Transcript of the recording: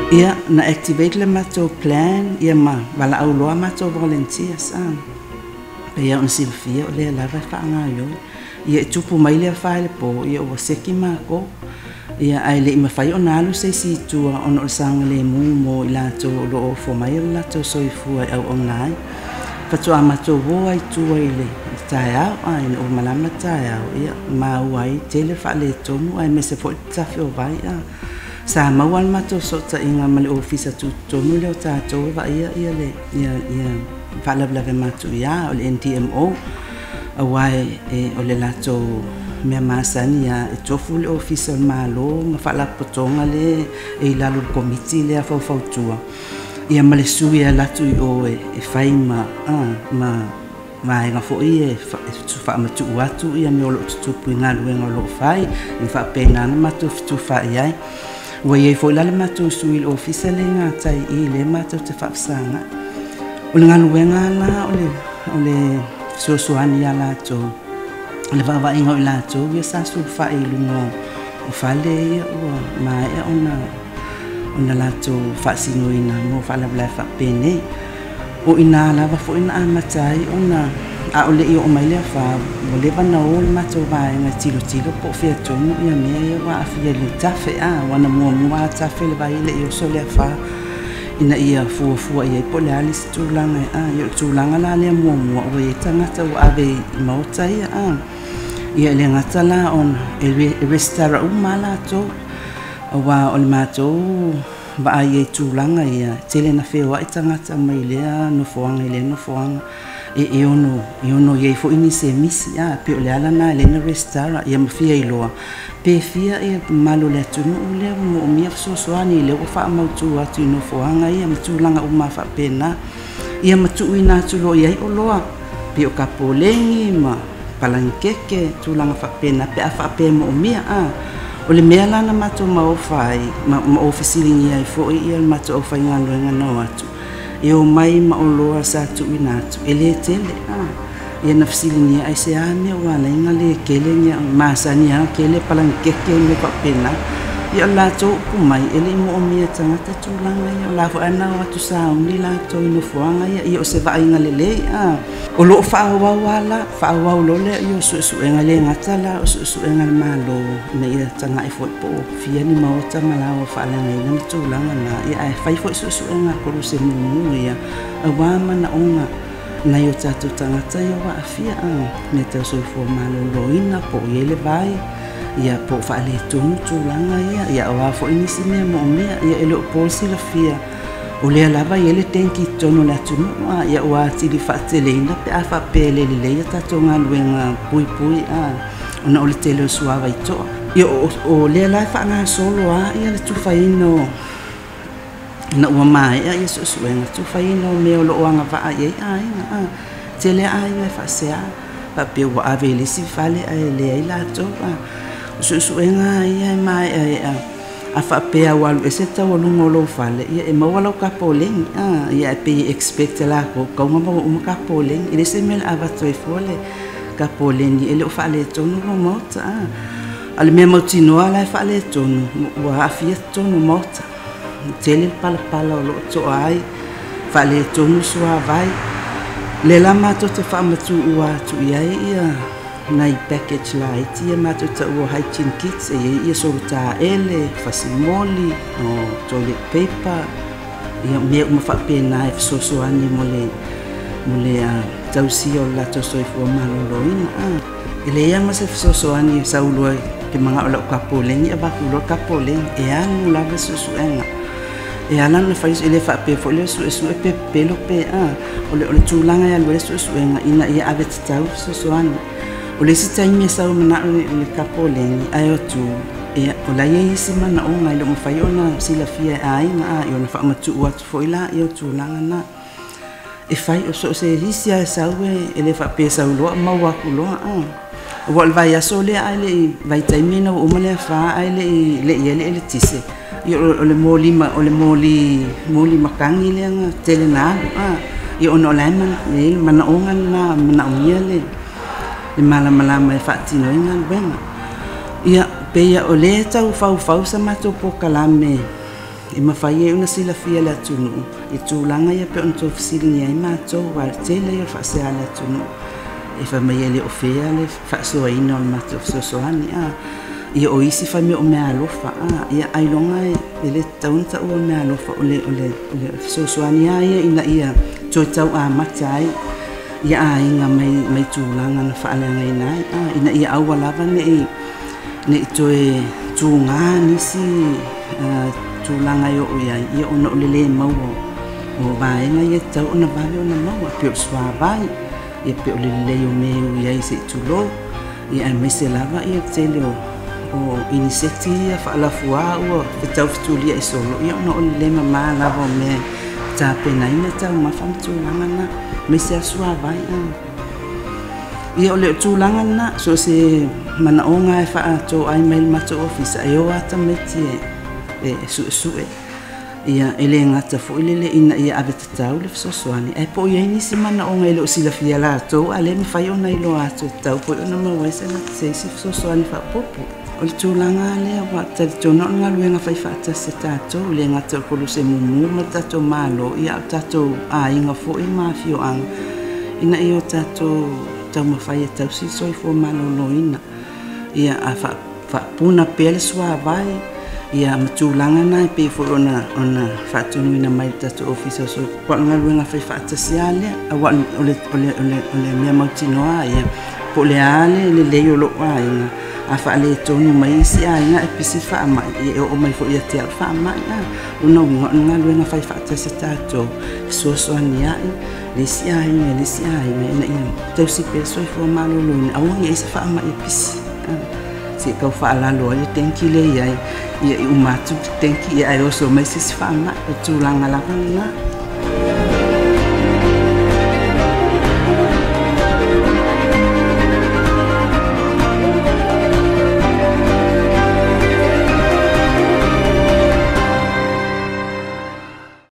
ia na activate le matou plan ia ma wala au loa matou volunteers pe ia on silfia o le lava whaangaio ia tupu mai le whaele po ia o seki mako ia ai le ima whai o nalu se si tua ono o sanga le mu mo i lato lo o fo mai o lato soifua au online fatua matou wo ai tua i le tae au ai o malama tae au ia mau ai tele whaale tomu ai me se fo tafi o vai sa mawal matou so ta inga male ofisa tu tomu le o tatou va ia le ia whaalablave matou ia o le NTMO awai o le lato mea masani ia e tofu le ofisa o malo ma whaalapotonga le e lalo le komiti le a faufautua ia male sui a latu i o e whai ma enga fo i e whaamatu uatu ia me o lo tutupu i ngā luenga o lo whai i whaapena na matou fitu whai ai ua iei fo i lale matou sui le ofisa le ngā tai i le matou te whaapasanga o le ngā luenga la o le suasuani ia latou le vavainga o latou ia sa su whai lungo o whale ia ua ma ea ona latou whaasinoina mo whaalablai whaapene o ina lava fo ina amatai ona a o le i o mai lea wha o le wana o le matou vaenga tilo po fia tonu ia mea ia wa afia le tafe wana mua tafe le vai le i o so lea wha ina ia fuafua ia po le ali si tūlanga ia tūlanga la lea mua o ia tangata o ave i mauta ia le ngata la on e restara uma latou awa o le matou ba ai tūlanga ia tele na whewa i tangata mai lea no foanga i lea no foanga e ono ia fo ini se misi pe o le ala na le na restara ia mafia i loa pe fia ia malo le tunu o le mo o mia sosoani le o wha mautu atu no foanga ia matulanga uma wha pena ia matu ina tulo ia o loa pe o kapolengi ma palankeke tulanga wha pena pe a wha pe mo o mia o le mea lana mato ma o whai ma o fisilingi ai fo ia mato o whai ngaloenga no atu e o mai ma o loa sa tu inatu e le tele ia na fisilingi ai se ame o wala inga le kele nia masani kele palankeke me pa pena ia lato ku mai ele mo o mia tangata tulanga ia la fo ana o tu sa ni lato no foanga ia o se vai inga le o lo fa wa lo le io su enga le ngata la su enga malo ne ia tanga e fo po fia ni ma o tama la o fa la ngai ni tulanga na ia ai fai fo su enga ko se mu ia a wa mana onga na yo tatu tangata ia wa fia me te so fo malo lo ina po ele vai ia po fa le tulanga ia wa fo inisi me mo mea ia elo po si la fia o le lava ia le tenki tono la tunu ia wa tili fa teleina pe a fa pele le ia tatonga luenga pui ona o le tele suava i to ia o le la fa nga solo ia le tufaino na ua mai ia so suenga tufaino me o lo anga va ai tele ai me fa sea pa pe wa ave le si fale ai le la to suenga ia mai a fa pe walu e se ta walungo lo fale ia e mawala ka poleng ia pe expect la ko mo ka poleng ile se mel ava toi fole ka poleng ile o fale tonu mo mota al me motino ala fale tonu wa afia tonu mota tele pala lo to ai fale tonu sua vai le lama to te fa matu ua tu ia nai package light ia mato ta o hygiene kits ia sorta ele fasimoli o toilet paper ia me uma fa pena e so ani mole tausi o la to so fo maloloina ele ia ma se so ani saulo ke manga o la kapoleng ia ba kulo kapoleng e anu la so enga e ala na fais ele fa pe fo le so pe pelo pe o le tulanga ia le so enga ina ia ave tau so ani o le si tai me sau mana le kapoleng ai o tu e o la ye si mana o ngai lo mafai ona sila fia ai na i ona fa matu o atu foi la i o tu langa na e fai o so se risia sau e le fa pe sau lo ma wa ku lo o wal vai aso le ai le vai tai me no o male fa ai le tise i o le moli makangi le nga tele na i ona la mana o ngana mana o le le malama e fatino inga benga ia pe ia o le tau fau sa mato po kalame e mawhai e una sila fia le atunu e tūlanga ia pe on tō fisiringi ai mātou wa tēle ia whaasea le atunu e whamai e le o whea le whaasoa ina o le mātou whasosoani ia o isi whai mea o mea alofa ia ailonga e le taunta ua mea alofa o le whasosoani ia ina ia toi tau a mata ai ia a inga mai tūlanga na whaalanga ina ina ia aua lava ne i toi tūngā nisi tūlanga i o ia ona o le maua o vaenga ia tau ona vave ona maua pe o swa vai ia pe o le o meu ia i se tulo ia me se lava ia tele o iniseti ia whaalafua ua e tau fitulia i solo ia ona o le mama lava o me ta pena ina tau mawham tūlanga na me se asua vai ia o le tūlanga na so se mana onga e whaato ai mail mato office ai o ata meti e su ia ele ngata fo ile ina ia ave tatau le sosoani e po ia ni semana onga ile o sila fia la to ale me fai ona ilo ato tau po ona ma wese na se sosoani fa popo o le tūlanga le wa ta tona nga luenga fai fata se tato le ngata ko lu se mumu ma tato malo ia tato a inga fo i mafio ang ina io tato tau ma fai tau si soi fo malo no ina ia a fa puna pele swa vai ia matulanga na pe fo ona fa tunu ina mai tato office so kwa nga luenga fai fata siale a wa ole mea mautinoa ia po le ale le yo lo wa ina a fa le tonu mai si a ina e pisi fa mai e o mai fo ia te fa mai una nga luenga fai fata se tato so ania le si a ina ina tau si pe so fo malo lo ina a wa ia se fa mai pisi se kau whaala loa i tenki le iai i umatu tenki i ai oso mai se si whaama o tūlanga lava na